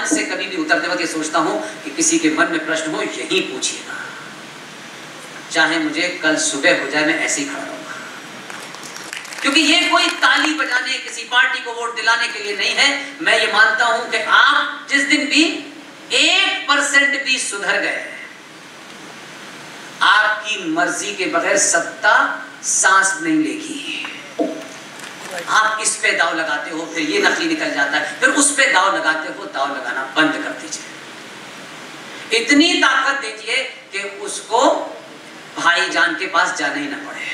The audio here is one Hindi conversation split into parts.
से कभी भी उतरते वक्त ये सोचता हूं कि किसी के मन में प्रश्न हो यही पूछिएगा, चाहे मुझे कल सुबह हो जाए, मैं ऐसे ही खड़ा रहूंगा। क्योंकि ये कोई ताली बजाने, किसी पार्टी को वोट दिलाने के लिए नहीं है। मैं ये मानता हूं कि आप जिस दिन भी 1% भी सुधर गए, आपकी मर्जी के बगैर सत्ता सांस नहीं लेगी। आप इस पे दाव लगाते हो, फिर ये नकली निकल जाता है, फिर उस पे दाव लगाते हो, दाव लगाना बंद कर दीजिए। इतनी ताकत दीजिए कि उसको भाईजान के पास जाना ही ना पड़े।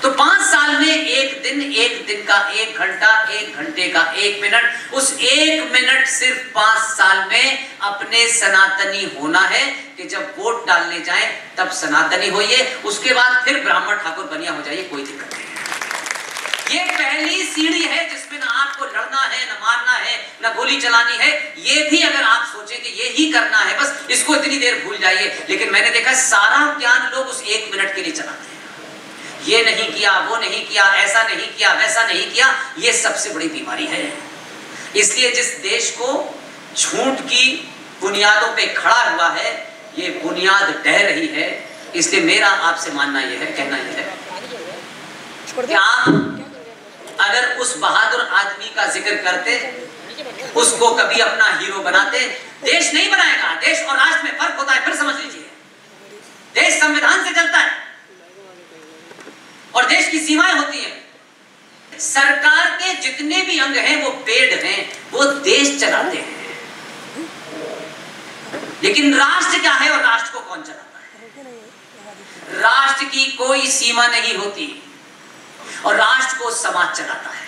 तो 5 साल में एक दिन का 1 घंटा, 1 घंटे का 1 मिनट, उस 1 मिनट सिर्फ 5 साल में अपने सनातनी होना है कि जब वोट डालने जाए तब सनातनी होइए, उसके बाद फिर ब्राह्मण ठाकुर बनिया हो जाइए, कोई दिक्कत नहीं है। ये पहली सीढ़ी है जिसमें ना आपको लड़ना है, ना मारना है, ना गोली चलानी है। ये भी अगर आप सोचें कि ये ही करना है, बस इसको इतनी देर भूल जाइए। लेकिन मैंने देखा सारा ज्ञान लोग उस 1 मिनट के लिए चलाते हैं। ये नहीं किया, वो नहीं किया, ऐसा नहीं किया, वैसा नहीं किया। ये सबसे बड़ी बीमारी है। इसलिए जिस देश को झूठ की बुनियादों पे खड़ा हुआ है, ये बुनियाद ढह रही है। इसलिए मेरा आपसे मानना यह है, कहना यह है कि आप अगर उस बहादुर आदमी का जिक्र करते, उसको कभी अपना हीरो बनाते, देश नहीं बनाएगा। देश और राष्ट्र में फर्क होता है, फिर समझ लीजिए। देश संविधान से चलता है और देश की सीमाएं होती हैं। सरकार के जितने भी अंग हैं वो पेड़ हैं, वो देश चलाते हैं। लेकिन राष्ट्र क्या है और राष्ट्र को कौन चलाता है? राष्ट्र की कोई सीमा नहीं होती और राष्ट्र को समाज चलाता है।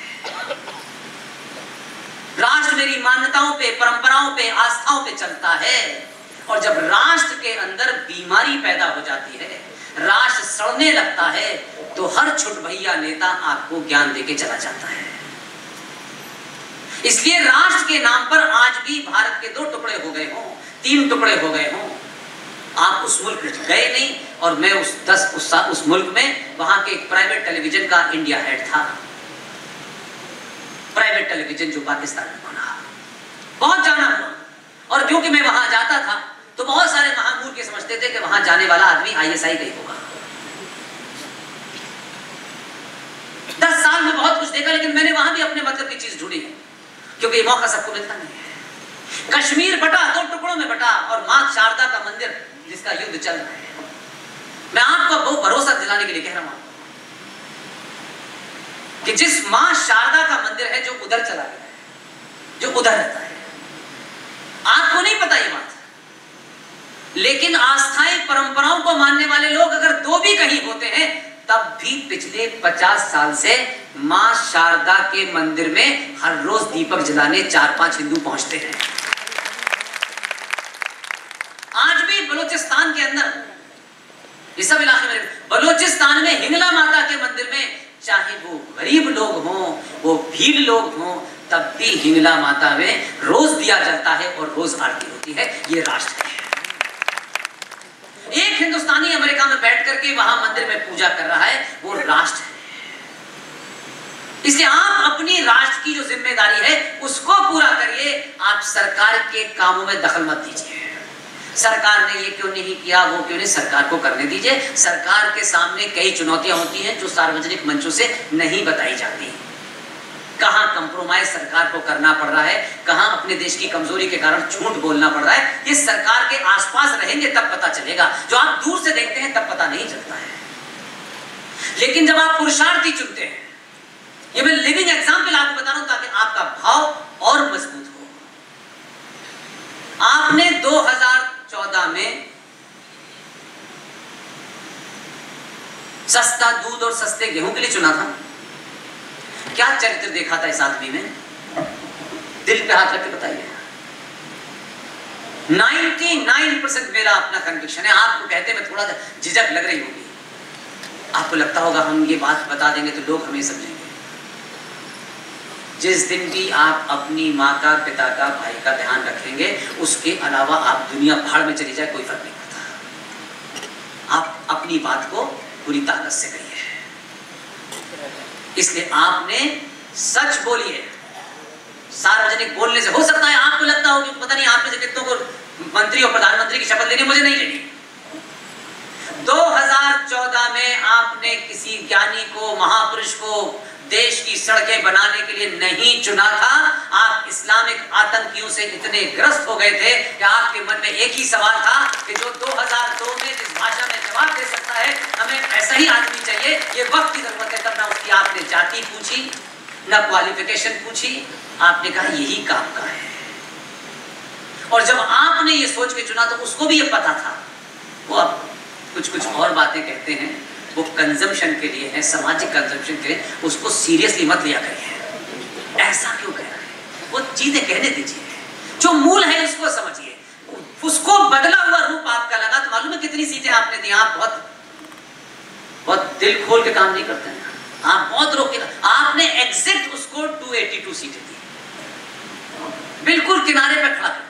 राष्ट्र मेरी मान्यताओं पे, परंपराओं पे, आस्थाओं पे चलता है। और जब राष्ट्र के अंदर बीमारी पैदा हो जाती है, राष्ट्र सड़ने लगता है, तो हर छुट भैया नेता आपको ज्ञान देके चला जाता है। इसलिए राष्ट्र के नाम पर आज भी भारत के 2 टुकड़े हो गए हों, 3 टुकड़े हो गए हों, आप उस मुल्क गए नहीं। और मैं उस मुल्क में वहां के एक प्राइवेट टेलीविजन का इंडिया हेड था। प्राइवेट टेलीविजन जो पाकिस्तान में बना, बहुत जाना हुआ। और क्योंकि मैं वहां जाता था तो बहुत सारे महामूर्ख ये समझते थे कि वहां जाने वाला आदमी ISI का ही होगा। 10 साल में बहुत कुछ देखा, लेकिन मैंने वहां भी अपने मतलब की चीज ढूंढी है, क्योंकि ये मौका सबको मिलता नहीं है। कश्मीर बटा, 2 टुकड़ों में बटा, और मां शारदा का मंदिर जिसका युद्ध चल रहा है। मैं आपको बहुत भरोसा दिलाने के लिए कह रहा हूं कि जिस मां शारदा का मंदिर है, जो उधर चला गया है, जो उधर रहता है, आपको नहीं पता ये बात, लेकिन आस्थाएं, परंपराओं को मानने वाले लोग अगर 2 भी कहीं होते हैं, तब भी पिछले 50 साल से मां शारदा के मंदिर में हर रोज दीपक जलाने 4-5 हिंदू पहुंचते हैं। आज भी बलूचिस्तान के अंदर, इस सब इलाके में, बलूचिस्तान में हिंगला माता के मंदिर में, चाहे वो गरीब लोग हों, वो भीड़ लोग हों, तब भी हिंगला माता में रोज दिया जलता है और रोज आरती होती है। ये राष्ट्र है। एक हिंदुस्तानी अमेरिका में बैठ करके वहां मंदिर में पूजा कर रहा है, वो राष्ट्र है। इसलिए आप अपनी राष्ट्र की जो जिम्मेदारी है उसको पूरा करिए। आप सरकार के कामों में दखल मत दीजिए। सरकार ने ये क्यों नहीं किया, वो क्यों नहीं, सरकार को करने दीजिए। सरकार के सामने कई चुनौतियां होती हैं जो सार्वजनिक मंचों से नहीं बताई जाती। कहां कंप्रोमाइज सरकार को करना पड़ रहा है, कहां अपने देश की कमजोरी के कारण झूठ बोलना पड़ रहा है, ये सरकार के आसपास रहेंगे तब पता चलेगा। जो आप दूर से देखते हैं तब पता नहीं चलता है। लेकिन जब आप पुरुषार्थी चुनते हैं, ये मैं लिविंग एग्जाम्पल आपको बता रहा हूं ताकि आपका भाव और मजबूत हो। आपने 2014 में सस्ता दूध और सस्ते गेहूं के लिए चुना था। क्या चरित्र देखा था इस आदमी में? दिल पे हाथ रख के बताइए। 99% मेरा अपना कन्विक्शन है। आपको कहते में थोड़ा झिझक लग रही होगी, आपको लगता होगा हम ये बात बता देंगे तो लोग हमें समझेंगे। जिस दिन भी आप अपनी माँ का, पिता का, भाई का ध्यान रखेंगे, उसके अलावा आप दुनिया भाड़ में चली जाए कोई फर्क नहीं पड़ता। आप अपनी बात को पूरी ताकत से कहिए। इसलिए आपने सच बोलिए, सार्वजनिक बोलने से हो सकता है आपको लगता हो कि पता नहीं आप में से कितनों को मंत्री और प्रधानमंत्री की शपथ लेनी, मुझे नहीं लेनी। 2014 में आपने किसी ज्ञानी को, महापुरुष को देश की सड़कें बनाने के लिए नहीं चुना था। आप इस्लामिक आतंकियों से इतने ग्रस्त हो गए थे कि आपके मन में एक ही सवाल था कि जो 2002 में जिस भाषा में जवाब दे सकता है, हमें ऐसा ही आदमी चाहिए। ये वक्त की जरूरत है। तब ना उसकी आपने जाति पूछी, ना क्वालिफिकेशन पूछी, आपने कहा यही काम का है। और जब आपने ये सोच के चुना तो उसको भी ये पता था। वो अब कुछ और बातें कहते हैं, वो कंजम्पशन के लिए है, सामाजिक कंजम्पशन के लिए, उसको सीरियसली मत लिया करिए। ऐसा क्यों कह रहा है, वो चीजें कहने दीजिए, जो मूल है उसको समझिए। उसको बदला हुआ रूप आपका लगा तो मालूम है कितनी सीटें आपने दी। आप बहुत दिल खोल के काम नहीं करते हैं, आप बहुत रोक के, आपने एग्जैक्ट उसको 282 सीटें दी, बिल्कुल किनारे पे खड़ा कर दिया।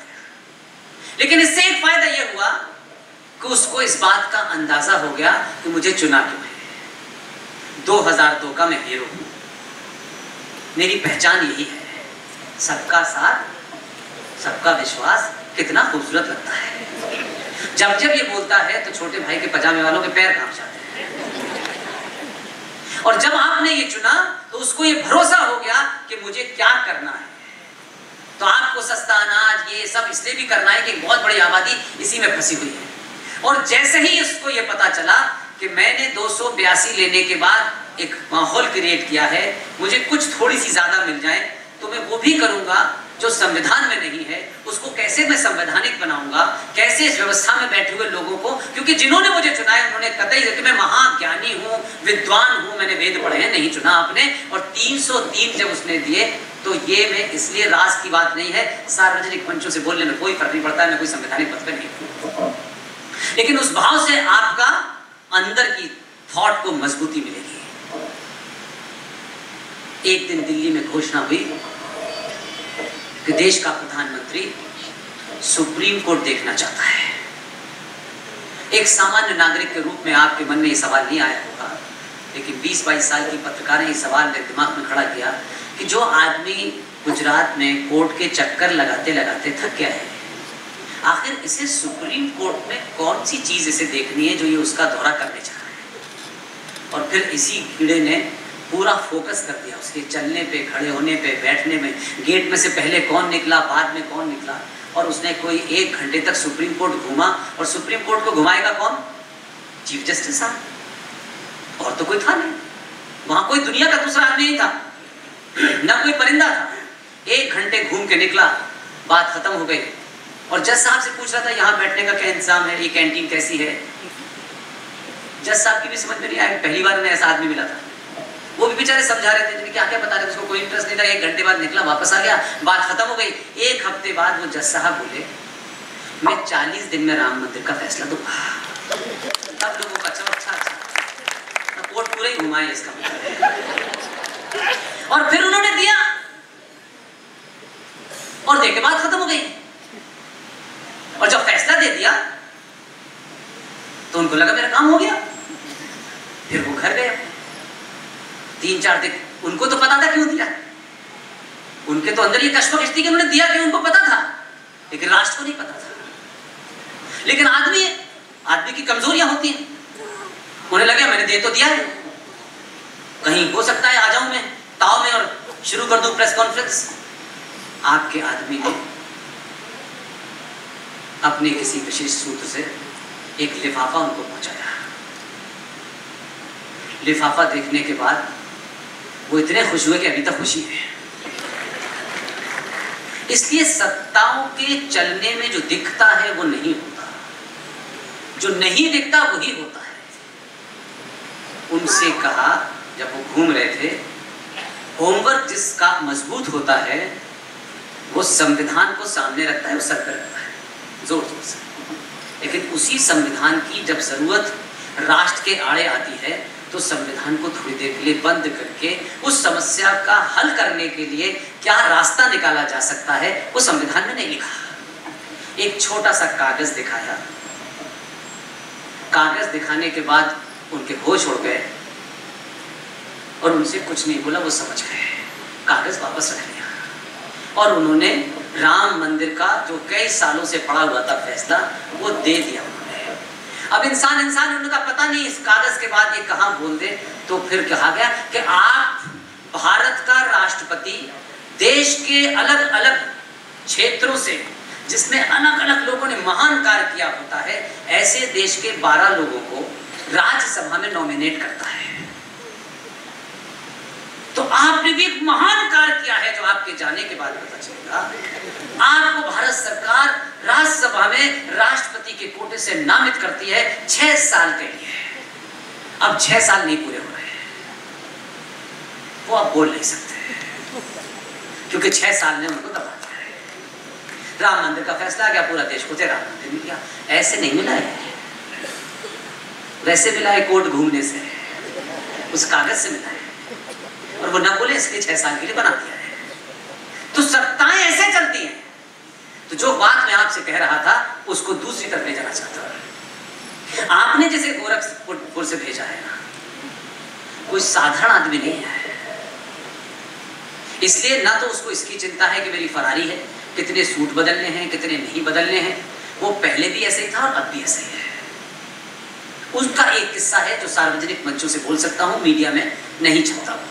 लेकिन इससे एक फायदा यह हुआ कि उसको इस बात का अंदाजा हो गया कि मुझे चुना क्यों है। 2002 का मैं हीरो हूं, मेरी पहचान यही है, सबका साथ सबका विश्वास। कितना खूबसूरत लगता है जब जब ये बोलता है तो छोटे भाई के पजामे वालों के पैर कांप जाते हैं। और जब आपने ये चुना तो उसको ये भरोसा हो गया कि मुझे क्या करना है। तो आपको सस्ता अनाज ये सब इसलिए भी करना है कि बहुत बड़ी आबादी इसी में फंसी हुई है। और जैसे ही उसको ये पता चला कि मैंने 282 लेने के बाद एक माहौल क्रिएट किया है, मुझे कुछ थोड़ी सी ज्यादा मिल जाए तो मैं वो भी करूंगा जो संविधान में नहीं है। उसको कैसे मैं संवैधानिक बनाऊंगा, कैसे इस व्यवस्था में बैठे हुए लोगों को, क्योंकि जिन्होंने मुझे चुना है उन्होंने कतई कि मैं महाज्ञानी हूं, विद्वान हूं, मैंने वेद पढ़े हैं, नहीं चुना आपने। और 303 जब उसने दिए तो ये मैं इसलिए राज की बात नहीं है, सार्वजनिक मंचों से बोलने में कोई फर्क नहीं पड़ता है, मैं कोई संवैधानिक पद पे नहीं हूं। लेकिन उस भाव से आपका अंदर की थॉट को मजबूती मिलेगी। एक दिन दिल्ली में घोषणा हुई कि देश का प्रधानमंत्री सुप्रीम कोर्ट देखना चाहता है। एक सामान्य नागरिक के रूप में आपके मन में ये सवाल नहीं आया होगा, लेकिन 20-22 साल की पत्रकार ने ये सवाल मेरे दिमाग में खड़ा किया कि जो आदमी गुजरात में कोर्ट के चक्कर लगाते लगाते थक गया है, आखिर इसे सुप्रीम कोर्ट में कौन सी चीज इसे देखनी है जो ये उसका दौरा करने चाह रहा है। और फिर इसी कीड़े ने पूरा फोकस कर दिया उसके चलने पे, खड़े होने पे, बैठने में, गेट में से पहले कौन निकला, बाद में कौन निकला। और उसने कोई 1 घंटे तक सुप्रीम कोर्ट घूमा। और सुप्रीम कोर्ट को घुमाएगा कौन? चीफ जस्टिस साहब। और तो कोई था नहीं वहां, कोई दुनिया का दूसरा आदमी नहीं था, ना कोई परिंदा था। 1 घंटे घूम के निकला, बात खत्म हो गई। और जज साहब से पूछ रहा था यहाँ बैठने का क्या इंतजाम है, ये कैंटीन कैसी है। जज साहब की भी समझ में नहीं आया, पहली बार उन्हें ऐसा आदमी मिला था। वो भी बेचारे समझा रहे थे, क्या क्या बता रहे थे, उसको कोई इंटरेस्ट नहीं था। 1 घंटे बाद निकला, वापस आ गया, बात खत्म हो गई। 1 हफ्ते बाद वो जज साहब बोले मैं 40 दिन में राम मंदिर का फैसला दूंगा। तब लोगों का अच्छा कोर्ट पूरा ही घुमाए इसका मतलब। और फिर उन्होंने दिया और देख के बात खत्म हो गई। और जब फैसला दे दिया तो उनको लगा मेरा काम हो गया। फिर वो घर गए। 3-4 दिन उनको तो पता था क्यों दिया, उनके तो अंदर ये कश्मकश थी कि उन्होंने दिया क्यों, उनको पता था, लेकिन राष्ट्र को नहीं पता था। लेकिन आदमी की कमजोरियां होती हैं। उन्हें लगा मैंने दे तो दिया है, कहीं हो सकता है आ जाऊं मैं ताव में और शुरू कर दूं प्रेस कॉन्फ्रेंस। आपके आदमी ने अपने किसी विशेष सूत्र से एक लिफाफा उनको पहुंचाया। लिफाफा देखने के बाद वो इतने खुश हुए कि अभी तक खुशी है। इसलिए सत्ताओं के चलने में जो दिखता है वो नहीं होता, जो नहीं दिखता वही होता है। उनसे कहा जब वो घूम रहे थे, होमवर्क जिसका मजबूत होता है वो संविधान को सामने रखता है, वो सर पर रखता है जोर जोर से। लेकिन उसी संविधान की जब जरूरत राष्ट्र के आड़े आती है तो संविधान को थोड़ी देर के लिए बंद करके उस समस्या का हल करने के लिए क्या रास्ता निकाला जा सकता है वो संविधान में नहीं लिखा। एक छोटा सा कागज दिखाया, कागज दिखाने के बाद उनके होश उड़ गए और उनसे कुछ नहीं बोला, वो समझ गए। कागज वापस रख लिया। और उन्होंने राम मंदिर का जो कई सालों से पड़ा हुआ था फैसला वो दे दिया उन्होंने। अब इंसान उनका पता नहीं इस कागज के बाद ये कहाँ बोल दे, तो फिर कहा गया कि आप भारत का राष्ट्रपति देश के अलग अलग क्षेत्रों से, जिसमें अलग अलग लोगों ने महान कार्य किया होता है, ऐसे देश के 12 लोगों को राज्यसभा में नॉमिनेट करता है। तो आपने भी एक महान कार्य किया है जो आपके जाने के बाद पता चलेगा। आपको भारत सरकार राज्यसभा में राष्ट्रपति के कोटे से नामित करती है 6 साल के लिए। अब 6 साल नहीं पूरे हो रहे, वो आप बोल नहीं सकते क्योंकि 6 साल ने उनको दबा दिया है। राम मंदिर का फैसला आ गया, पूरा देश को राम मंदिर मिल गया। ऐसे नहीं मिला है, वैसे मिला है कोर्ट घूमने से, उस कागज से मिला है, और वो ना बोले इसलिए 6 साल के लिए बना दिया है। तो सत्ताएं ऐसे चलती हैं। तो जो बात मैं आपसे कह रहा था उसको दूसरी तरफ ले जाना चाहता हूं। आपने जैसे गोरखपुर से भेजा है ना, कोई साधारण आदमी नहीं है, इसलिए ना तो उसको इसकी चिंता है कि मेरी फरारी है, कितने सूट बदलने हैं कितने नहीं बदलने हैं। वो पहले भी ऐसे ही था और अब भी ऐसे ही है। उसका एक किस्सा है जो सार्वजनिक मंचों से बोल सकता हूं, मीडिया में नहीं छपता हुआ।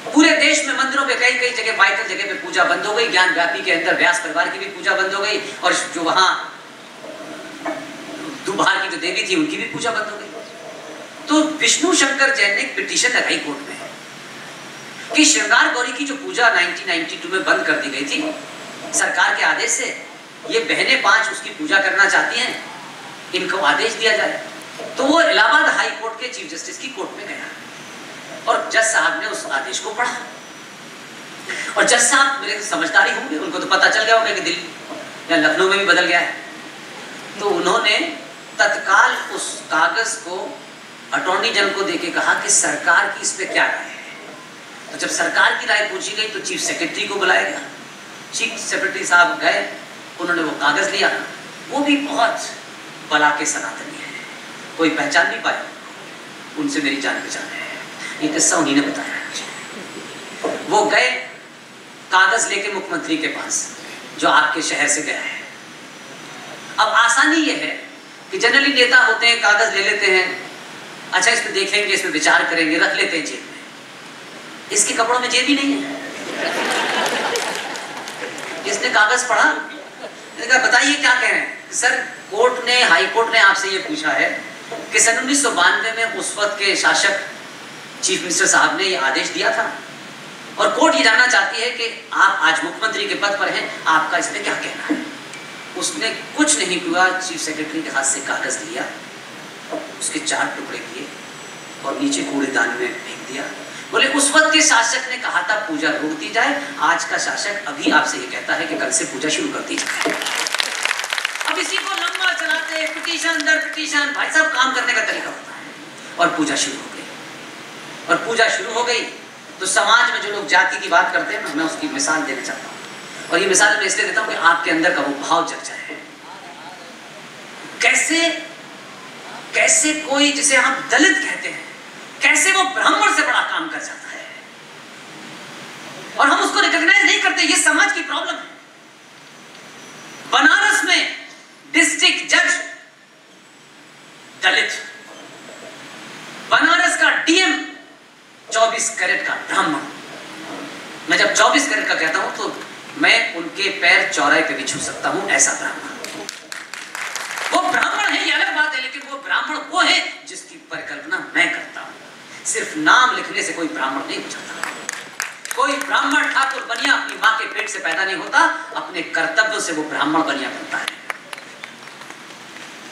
पूरे देश में मंदिरों पे कई कई जगह, वाइटल जगह पे पूजा बंद हो गई। ज्ञान व्यापी के अंदर व्यास परिवार की भी पूजा बंद हो गई, और जो वहां दुबार की जो देवी थी उनकी भी पूजा बंद हो गई। तो विष्णु शंकर जैन ने एक पिटीशन लगाई कोर्ट में कि श्रृंगार गौरी की जो पूजा 1992 में बंद कर दी गई थी सरकार के आदेश से, ये बहनें 5 उसकी पूजा करना चाहती हैं, इनको आदेश दिया जाए। तो वो इलाहाबाद हाई कोर्ट के चीफ जस्टिस की कोर्ट में गया और जज साहब ने उस आदेश को पढ़ा। और जज साहब मेरे समझदारी होंगे, उनको तो पता चल गया होगा कि दिल्ली या लखनऊ में भी बदल गया है। तो उन्होंने तत्काल उस कागज को अटॉर्नी जनरल को देके कहा कि सरकार की इस पे क्या राय है। तो जब सरकार की राय पूछी गई तो चीफ सेक्रेटरी को बुलाया गया। चीफ सेक्रेटरी साहब गए, उन्होंने वो कागज लिया। वो भी बहुत बला के सनातनी है, कोई पहचान नहीं पाया, उनसे मेरी जान पहचान है। ये किस्सा उन्हीं ने बताया। वो गए कागज लेके मुख्यमंत्री के पास जो आपके शहर से गया है। अब आसानी ये है कि जनरली नेता होते हैं, कागज ले लेते हैं, अच्छा इसमें देखेंगे, इसमें विचार करेंगे, रख लेते हैं जेब में। इसके कपड़ों में जेब ही नहीं है। इसने कागज पढ़ा, बताइए क्या कह रहे हैं। सर कोर्ट ने, हाई कोर्ट ने आपसे ये पूछा है कि सन 1992 में उस वक्त के शासक चीफ मिनिस्टर साहब ने ये आदेश दिया था, और कोर्ट ये जानना चाहती है कि आप आज मुख्यमंत्री के पद पर हैं, आपका इसमें क्या कहना है। उसने कुछ नहीं किया, चीफ सेक्रेटरी के हाथ से कागज लिया, उसके 4 टुकड़े किए और नीचे कूड़ेदान में फेंक दिया। बोले उस वक्त के शासक ने कहा था पूजा रोक दी जाए, आज का शासक अभी आपसे ये कहता है कि कल से पूजा शुरू कर दी जाए। अब इसी को लंबा चलाते पिटीशन दर पिटीशन, भाई साहब काम करने का तरीका होता है। और पूजा शुरू हो गई, और पूजा शुरू हो गई तो समाज में जो लोग जाति की बात करते हैं ना, मैं उसकी मिसाल देना चाहता हूँ। और ये मिसाल मैं इसलिए देता हूँ कि आपके अंदर का वो भाव जग जाए। कैसे कैसे कोई जिसे हम दलित कहते हैं, कैसे वो ब्राह्मण से बड़ा काम कर जाता है, और हम उसको रिकॉग्नाइज नहीं करते। ये समाज की प्रॉब्लम है। बनारस में डिस्ट्रिक्ट जज दलित, बनारस का डीएम 24 कैरेट का ब्राह्मण। मैं जब 24 कैरेट का कहता हूं तो मैं उनके पैर चौराहे पे भी छू सकता हूं, ऐसा ब्राह्मण। वो ब्राह्मण है, ये अलग बात है, लेकिन वो ब्राह्मण वो है जिसकी परिकल्पना मैं करता हूं। सिर्फ नाम लिखने से कोई ब्राह्मण नहीं हो जाता। कोई ब्राह्मण ठाकुर बनिया अपनी मां के पेट से पैदा नहीं होता, अपने कर्तव्य से वो ब्राह्मण बनिया बनता है।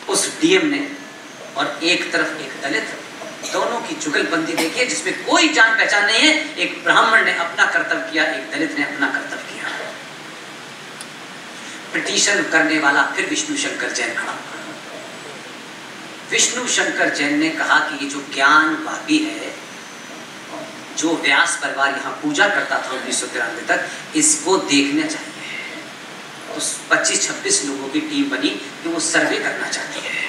उस डीएम ने और एक तरफ एक दलित, दोनों की जुगलबंदी देखिए जिसमें कोई जान पहचान नहीं है। एक ब्राह्मण ने अपना कर्तव्य किया, एक दलित ने अपना कर्तव्य किया। पिटीशन करने वाला फिर विष्णु शंकर जैन खड़ा हुआ। विष्णु शंकर जैन ने कहा कि ये जो ज्ञान वापी है, जो व्यास परिवार यहाँ पूजा करता था 1993 तक, इसको देखना चाहिए। तो 25-26 लोगों की टीम बनी कि वो सर्वे करना चाहती है।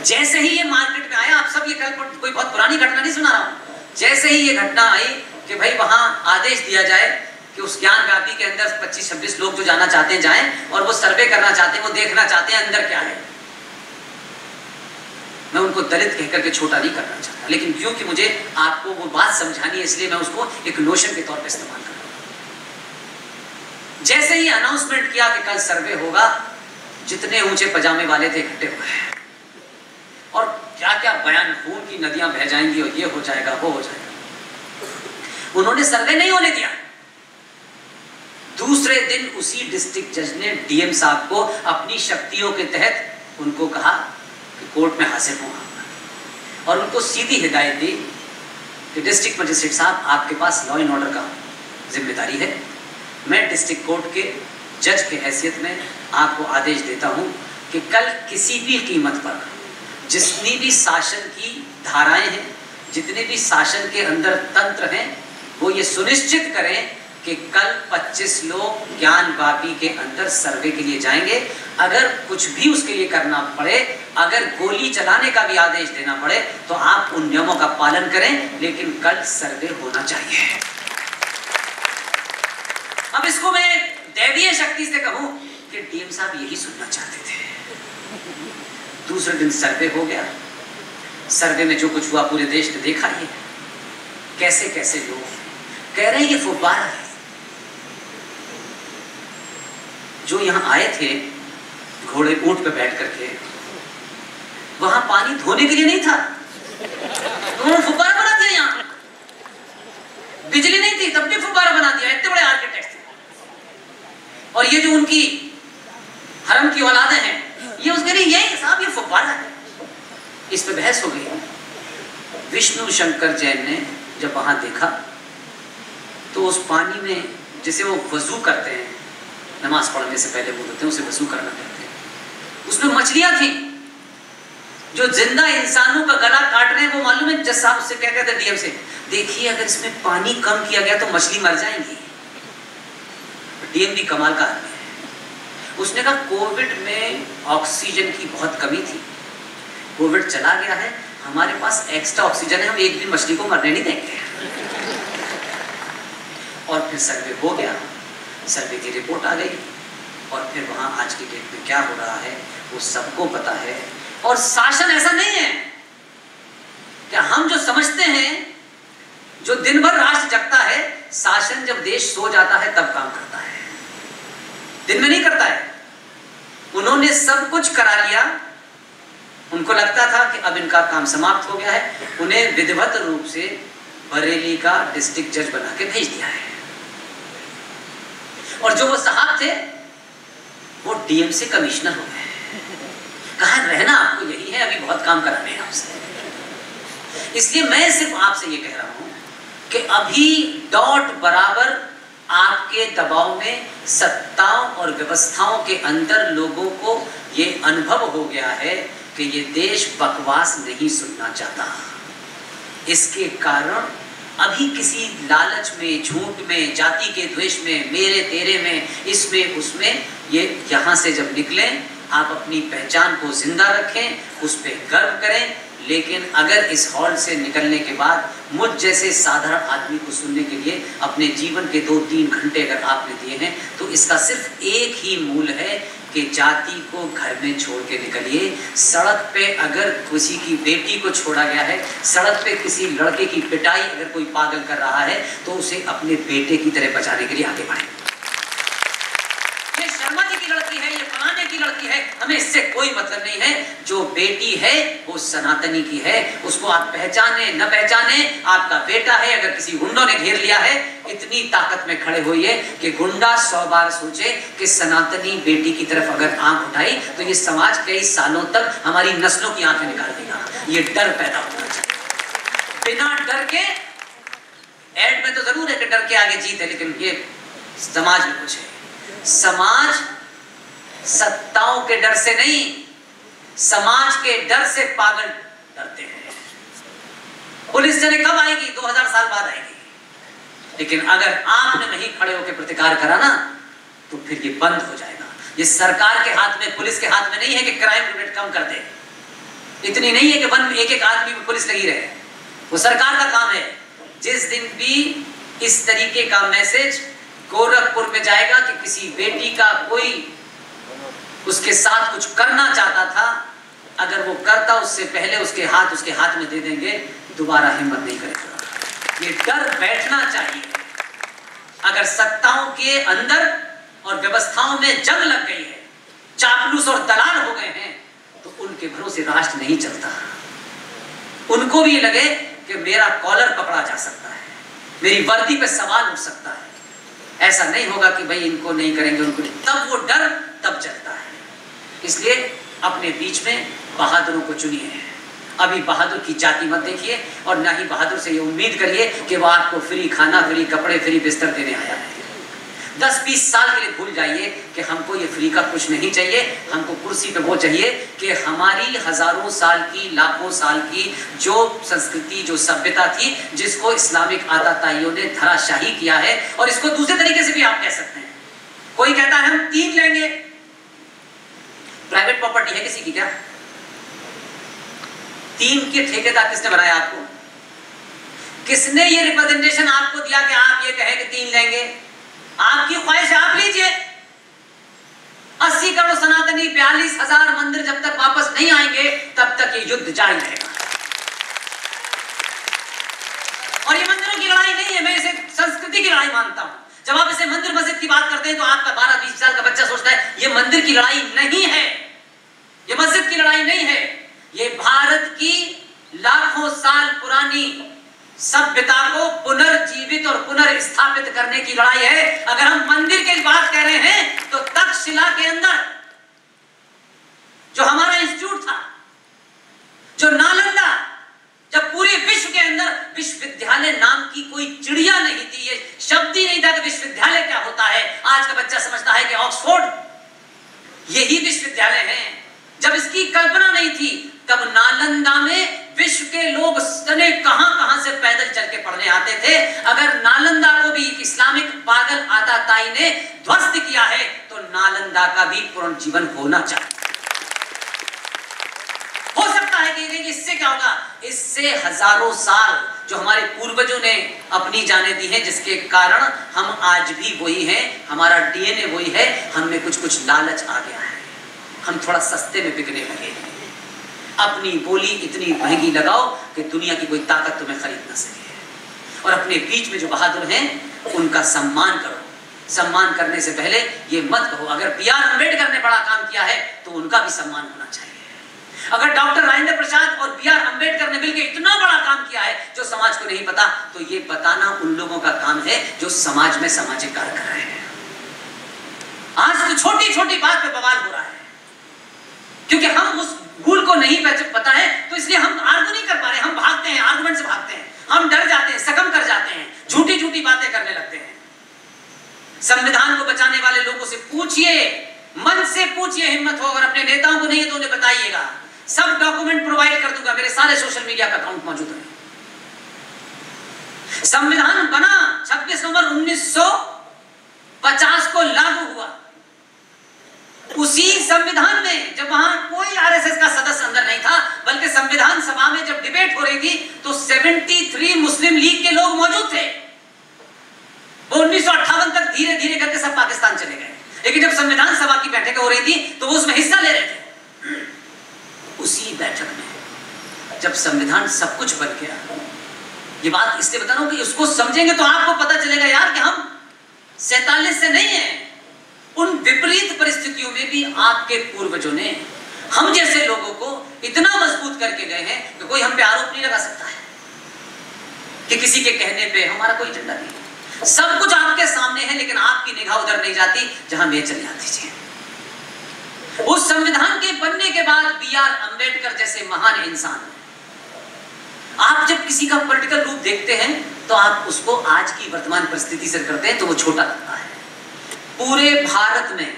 जैसे ही ये मार्केट में आया, आप सब ये कल कोई बहुत पुरानी घटना नहीं सुना रहा हूं, जैसे ही ये घटना आई कि भाई वहां आदेश दिया जाए कि उस ज्ञान व्यापी के अंदर 25-26 लोग जो जाना चाहते हैं जाएं, और वो सर्वे करना चाहते हैं, वो देखना चाहते हैं अंदर क्या है। मैं उनको दलित कहकर के छोटा नहीं करना चाहता, लेकिन क्योंकि मुझे आपको वो बात समझानी है, इसलिए मैं उसको एक नोशन के तौर पे इस्तेमाल कर रहा हूं। जैसे ही अनाउंसमेंट किया कि कल सर्वे होगा, जितने ऊंचे पजामे वाले थे इकट्ठे हुए, और क्या क्या बयान, खून की नदियां बह जाएंगी और ये हो जाएगा वो हो जाएगा। उन्होंने सर्वे नहीं होने दिया। दूसरे दिन उसी डिस्ट्रिक्ट जज ने डीएम साहब को अपनी शक्तियों के तहत उनको कहा कि कोर्ट में हाजिर होगा, और उनको सीधी हिदायत दी कि डिस्ट्रिक्ट मजिस्ट्रेट साहब, आपके पास लॉ एंड ऑर्डर का जिम्मेदारी है। मैं डिस्ट्रिक्ट कोर्ट के जज के हैसियत में आपको आदेश देता हूं कि कल किसी भी कीमत पर जितनी भी शासन की धाराएं हैं, जितने भी शासन के अंदर तंत्र हैं, वो ये सुनिश्चित करें कि कल 25 लोग ज्ञान वापी के अंदर सर्वे के लिए जाएंगे। अगर कुछ भी उसके लिए करना पड़े, अगर गोली चलाने का भी आदेश देना पड़े, तो आप उन नियमों का पालन करें, लेकिन कल सर्वे होना चाहिए। अब इसको मैं दैवीय शक्ति से कहूं कि डीएम साहब यही सुनना चाहते थे। दूसरे दिन सर्वे हो गया। सर्वे में जो कुछ हुआ पूरे देश ने देखा ही है। कैसे कैसे लोग कह रहे हैं ये फुब्बारा है। जो यहां आए थे घोड़े ऊंट पे बैठ करके, वहां पानी धोने के लिए नहीं था, उन्होंने फुब्बारा बना दिया। यहां बिजली नहीं थी, तब भी फुब्बारा बना दिया। इतने बड़े आर्किटेक्ट थे। और ये जो उनकी हरम की औलादें हैं, ये उसके लिए यही साहब ये फुब्बारा है। इस पे बहस हो गई। विष्णु शंकर जैन ने जब वहां देखा तो उस पानी में, जिसे वो वजू करते हैं, नमाज पढ़ने से पहले वो होते हैं, उसे वजू करना कहते हैं, उसमें मछलियां थी जो जिंदा इंसानों का गला काट रहे हैं। वो मालूम है जज साहब उससे क्या कहते हैं डीएम से, देखिए अगर इसमें पानी कम किया गया तो मछली मर जाएंगी। डीएम भी कमाल का आदमी है। उसने कहा कोविड में ऑक्सीजन की बहुत कमी थी, कोविड चला गया है, हमारे पास एक्स्ट्रा ऑक्सीजन है, हम एक भी मछली को मरने नहीं देंगे। और फिर सर्वे हो गया, सर्वे की रिपोर्ट आ गई, और फिर वहां आज की डेट में क्या हो रहा है वो सबको पता है। और शासन ऐसा नहीं है कि हम जो समझते हैं, जो दिन भर राष्ट्र जगता है, शासन जब देश सो जाता है तब काम करता है, दिन में नहीं करता है। उन्होंने सब कुछ करा लिया। उनको लगता था कि अब इनका काम समाप्त हो गया है, उन्हें विधिवत रूप से बरेली का डिस्ट्रिक्ट जज बना के भेज दिया है। और जो वो साहब थे वो डीएम से कमिश्नर हो गए। कहा रहना आपको यही है, अभी बहुत काम कराने हैं आपसे। इसलिए मैं सिर्फ आपसे ये कह रहा हूं कि अभी डॉट बराबर आपके दबाव में सत्ताओं और व्यवस्थाओं के अंदर लोगों को ये अनुभव हो गया है कि ये देश बकवास नहीं सुनना चाहता। इसके कारण अभी किसी लालच में, झूठ में, जाति के द्वेष में, मेरे तेरे में, इसमें उसमें, ये यहाँ से जब निकलें, आप अपनी पहचान को जिंदा रखें, उस पर गर्व करें। लेकिन अगर इस हॉल से निकलने के बाद मुझ जैसे साधारण आदमी को सुनने के लिए अपने जीवन के 2-3 घंटे अगर आपने दिए हैं, तो इसका सिर्फ एक ही मूल है कि जाति को घर में छोड़ के निकलिए। सड़क पे अगर किसी की बेटी को छोड़ा गया है, सड़क पे किसी लड़के की पिटाई अगर कोई पागल कर रहा है, तो उसे अपने बेटे की तरह बचाने के लिए आगे बढ़े। ये शर्मा जी की लड़की है, ये फलाने की लड़की है, हमें इससे कोई मतलब नहीं है। जो बेटी है वो सनातनी की है, उसको आप पहचाने न पहचाने, आपका बेटा है। अगर किसी गुंडों ने घेर लिया है, इतनी ताकत में खड़े होइए कि गुंडा 100 बार सोचे कि सनातनी बेटी की तरफ अगर आंख उठाई तो ये समाज कई सालों तक हमारी नस्लों की आंखें निकाल देगा। ये डर पैदा होना चाहिए। बिना डर के, एड में तो जरूर है कि डर के आगे जीत है, लेकिन ये समाज में कुछ है। समाज सत्ताओं के डर से नहीं, समाज के डर से पागल डरते हैं। पुलिस जने कब आएगी? 2000 साल बाद आएगी। लेकिन अगर आपने वहीं खड़े होकर प्रतिकार करा ना, तो फिर ये बंद हो जाएगा। ये सरकार के हाथ में, पुलिस के हाथ में नहीं है कि क्राइम रेट कम कर दे। इतनी नहीं है कि वन एक एक आदमी में पुलिस लगी रहे। वो सरकार का काम है। जिस दिन भी इस तरीके का मैसेज गोरखपुर में जाएगा कि किसी बेटी का कोई उसके साथ कुछ करना चाहता था, अगर वो करता उससे पहले उसके हाथ में दे देंगे, दोबारा हिम्मत नहीं करेगा। ये डर बैठना चाहिए। अगर सत्ताओं के अंदर और व्यवस्थाओं में जंग लग गई है, चापलूस और दलाल हो गए हैं, तो उनके भरोसे राष्ट्र नहीं चलता। उनको भी लगे कि मेरा कॉलर पकड़ा जा सकता है, मेरी वर्दी पे सवाल उठ सकता है। ऐसा नहीं होगा कि भाई इनको नहीं करेंगे, उनको नहीं, तब वो डर तब चलता है। इसलिए अपने बीच में बहादुरों को चुनिए। अभी बहादुर की जाति मत देखिए और ना ही बहादुर से ये उम्मीद करिए कि वो आपको फ्री खाना, फ्री कपड़े, फ्री बिस्तर देने आया है। 10-20 साल के लिए भूल जाइए कि हमको ये फ्री का कुछ नहीं चाहिए। हमको कुर्सी पे वो चाहिए कि हमारी हजारों साल की, लाखों साल की जो संस्कृति, जो सभ्यता थी, जिसको इस्लामिक आताताइयों ने धराशाही किया है। और इसको दूसरे तरीके से भी आप कह सकते हैं। कोई कहता है हम 3 लेंगे। प्राइवेट प्रॉपर्टी है किसी की क्या? 3 के ठेकेदार किसने बनाया आपको? किसने ये रिप्रेजेंटेशन आपको दिया कि आप ये कहें कि 3 लेंगे? आपकी ख्वाहिश है, आप लीजिए। 80 करोड़ सनातनी, 42,000 मंदिर जब तक वापस नहीं आएंगे तब तक ये युद्ध जारी रहेगा। और ये मंदिरों की लड़ाई नहीं है, मैं इसे संस्कृति की लड़ाई मानता हूं। जब आप इसे मंदिर मस्जिद की बात करते हैं तो आपका 12-20 साल का बच्चा सोचता है ये मंदिर की लड़ाई नहीं है, ये मस्जिद की लड़ाई नहीं है, ये भारत की लाखों साल पुरानी सभ्यता को पुनर्जीवित और पुनर्स्थापित करने की लड़ाई है। अगर हम मंदिर की बात कर रहे हैं तो तक्षशिला के अंदर जो हमारा इंस्टीट्यूट था, जो नालंदा, जब पूरे विश्व के अंदर विश्वविद्यालय नाम की कोई चिड़िया नहीं थी, ये शब्द ही नहीं था कि विश्वविद्यालय क्या होता है। आज का बच्चा समझता है कि ऑक्सफोर्ड यही विश्वविद्यालय है। जब इसकी कल्पना नहीं थी तब नालंदा में विश्व के लोग कहां से पैदल चल के पढ़ने आते थे। अगर नालंदा को भी इस्लामिक पागल आताताई ने ध्वस्त किया है तो नालंदा का भी पुनर्जीवन होना चाहिए। हो सकता है कि इससे क्या होगा, इससे हजारों साल जो हमारे पूर्वजों ने अपनी जाने दी हैं, जिसके कारण हम आज भी वही हैं, हमारा डीएनए वही है। हमें कुछ लालच आ गया है, हम थोड़ा सस्ते में बिकने लगे। अपनी बोली इतनी महंगी लगाओ कि दुनिया की कोई ताकत तुम्हें खरीद ना सके। और अपने बीच में जो बहादुर हैं उनका सम्मान करो। सम्मान करने से पहले ये मत कहो अगर बीआर अम्बेडकर ने बड़ा काम किया है तो उनका भी सम्मान होना चाहिए। अगर डॉक्टर राजेंद्र प्रसाद और बीआर अम्बेडकर ने मिलकर इतना बड़ा काम किया है जो समाज को नहीं पता, तो ये बताना उन लोगों का काम है जो समाज में सामाजिक कार्य कर रहे हैं। आज तो छोटी छोटी बात पे बवाल हो रहा है क्योंकि हम उस भूल को नहीं पता है, तो इसलिए हम आर्गू नहीं कर पा रहे, हम भागते हैं, आर्गुमेंट से भागते हैं, हम डर जाते हैं, सकम कर जाते हैं, झूठी झूठी बातें करने लगते हैं। संविधान को बचाने वाले लोगों से पूछिए, मन से पूछिए, हिम्मत हो, अगर अपने नेताओं को नहीं है तो उन्हें बताइएगा। सब डॉक्यूमेंट प्रोवाइड कर दूंगा, मेरे सारे सोशल मीडिया पे अकाउंट मौजूद है। संविधान बना 26 नवंबर 1950 को लागू हुआ। उसी संविधान में जब वहां कोई आरएसएस का सदस्य अंदर नहीं था, बल्कि संविधान सभा में जब डिबेट हो रही थी तो 73 मुस्लिम लीग के लोग मौजूद थे। वो 1958 तक धीरे धीरे करके सब पाकिस्तान चले गए, लेकिन जब संविधान सभा की बैठक हो रही थी तो वो उसमें हिस्सा ले रहे थे। उसी बैठक में जब संविधान सब कुछ बन गया, ये बात इसलिए बता रहा हूं कि उसको समझेंगे तो आपको पता चलेगा यार कि हम 47 से नहीं है। उन विपरीत परिस्थितियों में भी आपके पूर्वजों ने हम जैसे लोगों को इतना मजबूत करके गए हैं कि कोई हम पे आरोप नहीं लगा सकता है कि किसी के कहने पे हमारा कोई एजेंडा नहीं। सब कुछ आपके सामने है, लेकिन आपकी निगाह उधर नहीं जाती जहां मैं चली जाती थी। उस संविधान के बनने के बाद बीआर अम्बेडकर जैसे महान इंसान, आप जब किसी का पॉलिटिकल रूप देखते हैं तो आप उसको आज की वर्तमान परिस्थिति से करते हैं तो वो छोटा लगता है। पूरे भारत में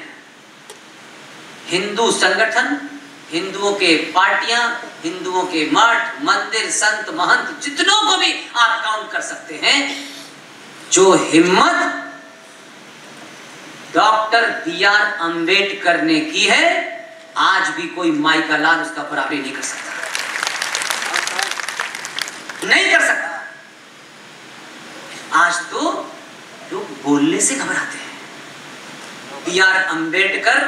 हिंदू संगठन, हिंदुओं के पार्टियां, हिंदुओं के मठ, मंदिर, संत, महंत, जितनों को भी आप काउंट कर सकते हैं, जो हिम्मत डॉक्टर बीआर अम्बेडकर ने की है, आज भी कोई माई का लाल उसका बराबरी नहीं कर सकता, नहीं कर सकता। आज तो लोग बोलने से घबराते हैं। B.R. अम्बेडकर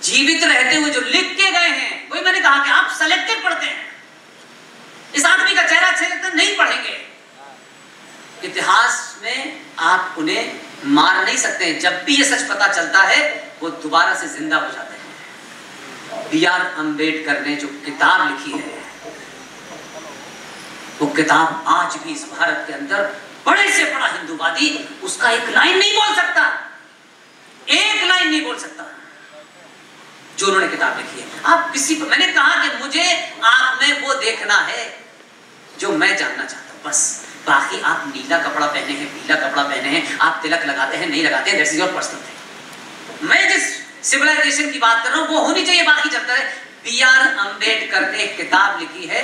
जीवित रहते हुए जो लिख के गए हैं, वही मैंने कहा कि आप सेलेक्टेड पढ़ते हैं। इस आदमी का चेहरा अच्छे लगता नहीं पढ़ेंगे। इतिहास में आप उन्हें मार नहीं सकते हैं। जब भी ये सच पता चलता है वो दोबारा से जिंदा हो जाते हैं। B.R. अम्बेडकर ने जो किताब लिखी है, वो किताब आज भी इस भारत के अंदर बड़े से बड़ा हिंदूवादी उसका एक लाइन नहीं बोल सकता, एक लाइन नहीं बोल सकता जो उन्होंने किताब लिखी है। आप किसी को, मैंने कहा कि मुझे आप में वो देखना है जो मैं जानना चाहता हूं, बस। बाकी आप नीला कपड़ा पहने हैं, पीला कपड़ा पहने हैं, आप तिलक लगाते हैं, नहीं लगाते हैं, दैट्स योर पर्सनल थिंग। मैं जिस सिविलाइजेशन की बात कर रहा हूं वो होनी चाहिए, बाकी चलता है। B.R. अम्बेडकर ने एक किताब लिखी है,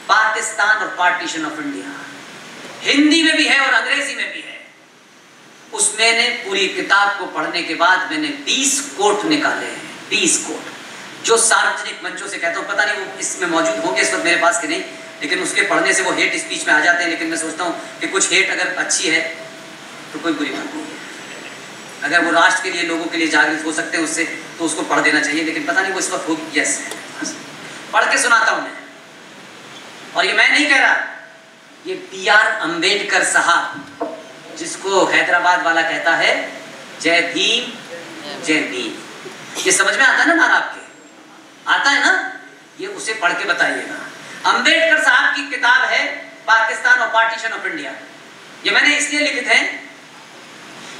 पाकिस्तान और पार्टीशन ऑफ इंडिया। हिंदी में भी है और अंग्रेजी में भी है। उसमें ने पूरी किताब को पढ़ने के बाद मैंने 20 कोट निकाले हैं, 20 कोट, जो सार्वजनिक मंचों से कहता हूं। पता नहीं वो इसमें मौजूद होंगे इस वक्त मेरे पास कि नहीं, लेकिन उसके पढ़ने से वो हेट स्पीच में आ जाते हैं। लेकिन मैं सोचता हूँ कि कुछ हेट अगर अच्छी है तो कोई बुरी बात नहीं है। अगर वो राष्ट्र के लिए, लोगों के लिए जागृत हो सकते हैं उससे, तो उसको पढ़ देना चाहिए। लेकिन पता नहीं वो इस वक्त होगी। यस, पढ़ के सुनाता हूं मैं। और ये मैं नहीं कह रहा, ये B.R. अम्बेडकर साहब, जिसको हैदराबाद वाला कहता है जय भीम जय भीम। ये समझ में आता है ना नारा आपके? आता है ना? ये उसे पढ़ के बताइएगा। अम्बेडकर साहब की किताब है पाकिस्तान और पार्टीशन ऑफ इंडिया। ये मैंने इसलिए लिखित है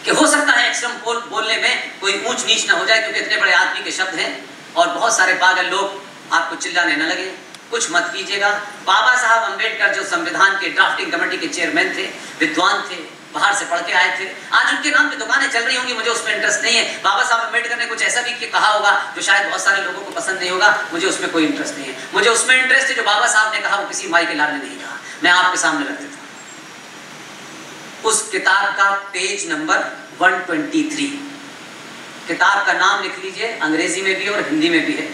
कि हो सकता है एक्सट्रीम बोलने में कोई ऊंच नीच ना हो जाए, क्योंकि इतने बड़े आदमी के शब्द हैं और बहुत सारे पागल लोग आपको चिल्लाने न लगे। कुछ मत कीजिएगा। बाबा साहब अम्बेडकर जो संविधान के ड्राफ्टिंग कमेटी के चेयरमैन थे, विद्वान थे, बाहर से पढ़ के आए थे। आज उनके नाम पे दुकानें चल रही होंगी, मुझे उसमें इंटरेस्ट नहीं है। बाबा साहब अम्बेडकर ने कुछ ऐसा भी कहा होगा जो शायद बहुत सारे लोगों को पसंद नहीं होगा, मुझे उसमें कोई इंटरेस्ट नहीं है। मुझे उसमें इंटरेस्ट है जो बाबा साहब ने कहा, वो किसी माई के लाल ने नहीं कहा, मैं आपके सामने रख देता हूं। उस किताब का पेज नंबर 123, किताब का नाम लिख लीजिए, अंग्रेजी में भी और हिंदी में भी है,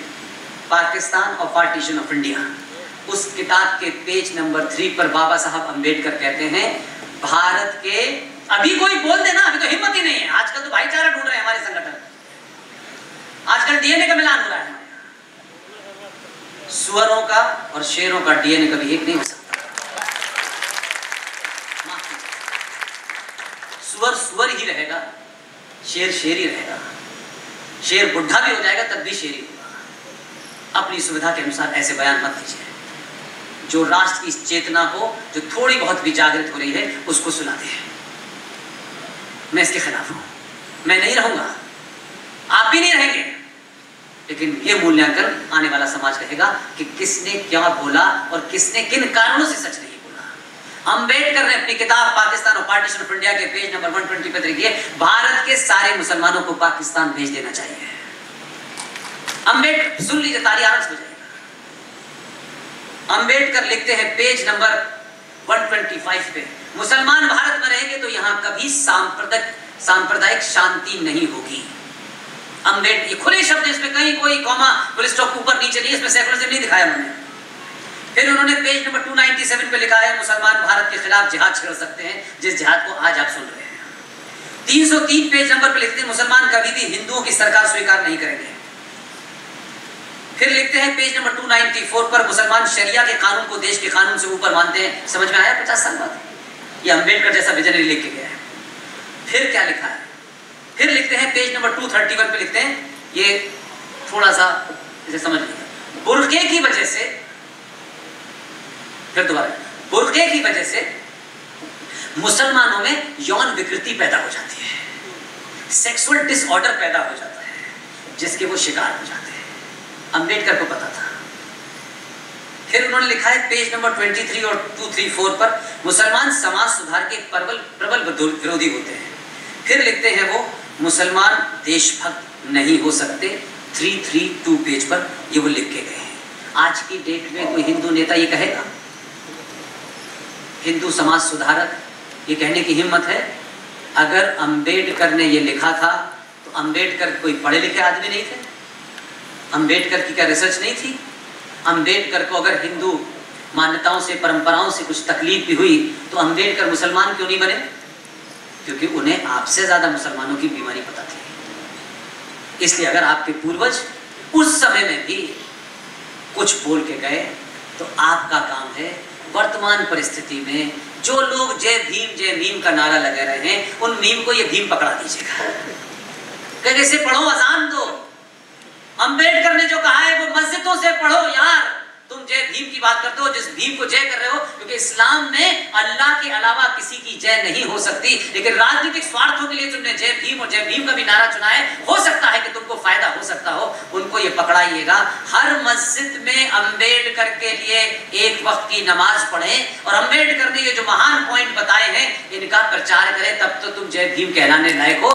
पाकिस्तान और पार्टीशन ऑफ इंडिया। उस किताब के पेज नंबर 3 पर बाबा साहब अम्बेडकर कहते हैं, भारत के, अभी कोई बोल देना, अभी तो हिम्मत ही नहीं है। आजकल तो भाईचारा ढूंढ रहे हैं हमारे संगठन, आजकल डीएनए का मिलान हो रहा है। सुअरों का और शेरों का डीएनए कभी एक नहीं हो सकता। सुअर सुअर ही रहेगा, शेर शेर ही रहेगा। शेर बुढ़ा भी हो जाएगा तब भी शेर ही होगा। अपनी सुविधा के अनुसार ऐसे बयान मत कीजिए। जो राष्ट्र की इस चेतना को, जो थोड़ी बहुत भी जागृत हो रही है, उसको सुनाते हैं। मैं इसके खिलाफ हूं, मैं नहीं रहूंगा, आप भी नहीं रहेंगे। लेकिन ये मूल्यांकन आने वाला समाज कहेगा कि किसने क्या बोला और किसने किन कारणों से सच नहीं बोला। अम्बेडकर ने अपनी किताब पाकिस्तान और पार्टीशन ऑफ इंडिया के पेज नंबर 120 पर लिखी है, भारत के सारे मुसलमानों को पाकिस्तान भेज देना चाहिए। अम्बेडकर, सुन लीजिए, ताली आवाज हो जाएगा। अम्बेडकर लिखते हैं पेज नंबर 125 पे, मुसलमान भारत में रहेंगे तो यहां कभी सांप्रदायिक शांति नहीं होगी। अम्बेडकर, ये खुले शब्द है, इसमें कहीं कोई कॉमा फुल स्टॉप ऊपर नीचे नहीं, इसमें सेकुलरिज्म नहीं दिखाया उन्होंने। फिर उन्होंने पेज नंबर 297 पे लिखा है, मुसलमान भारत के खिलाफ जिहाद छेड़ सकते हैं, जिस जिहाद को आज आप सुन रहे हैं। 303 पेज नंबर पे लिखते हैं, मुसलमान कभी भी हिंदुओं की सरकार स्वीकार नहीं करेंगे। फिर लिखते हैं पेज नंबर 294 पर, मुसलमान शरिया के कानून को देश के कानून से ऊपर मानते हैं। समझ में आया 50 साल बाद? ये अम्बेडकर जैसा विजनरी लिख के गया है। फिर क्या लिखा है? फिर लिखते हैं पेज नंबर 231 पे लिखते हैं, ये थोड़ा सा इसे समझ लीजिए, बुर्के की वजह से, फिर दोबारा, बुर्के की वजह से मुसलमानों में यौन विकृति पैदा हो जाती है, सेक्सुअल डिसऑर्डर पैदा हो जाता है, जिसके वो शिकार हो जाते हैं। अम्बेडकर को पता था। फिर उन्होंने लिखा है पेज नंबर 23 और 234 पर, मुसलमान समाज सुधार के प्रबल विरोधी होते हैं। फिर लिखते हैं वो, मुसलमान देशभक्त नहीं हो सकते। 332 पेज पर ये वो लिख के गए हैं। आज की डेट में कोई हिंदू नेता ये कहेगा, हिंदू समाज सुधारक, ये कहने की हिम्मत है? अगर अम्बेडकर ने ये लिखा था तो अम्बेडकर कोई पढ़े लिखे आदमी नहीं थे? अम्बेडकर की क्या रिसर्च नहीं थी? अम्बेडकर को अगर हिंदू मान्यताओं से, परंपराओं से कुछ तकलीफ भी हुई, तो अम्बेडकर मुसलमान क्यों नहीं बने? क्योंकि उन्हें आपसे ज्यादा मुसलमानों की बीमारी पता थी। इसलिए अगर आपके पूर्वज उस समय में भी कुछ बोल के गए, तो आपका काम है वर्तमान परिस्थिति में जो लोग जय भीम का नारा लगा रहे हैं, उन भीम को ये भीम पकड़ा दीजिएगा। कहीं से पढ़ो, अजान दो। अंबेडकर ने जो कहा है वो मस्जिदों से पढ़ो यार। तुम जय भीम की बात करते हो, जिस भीम को जय कर रहे हो, क्योंकि इस्लाम में अल्लाह के अलावा किसी की जय नहीं हो सकती, लेकिन राजनीतिक स्वार्थों के लिए तुमने जय भीम और जय भीम का भी नारा चुना है। हो सकता है कि तुमको फायदा हो सकता हो, उनको ये पकड़ाइएगा। हर मस्जिद में अंबेडकर के लिए एक वक्त की नमाज पढ़ें और अंबेडकर ने ये जो महान पॉइंट बताए हैं इनका प्रचार करें, तब तो तुम जय भीम कहलाने लायक हो।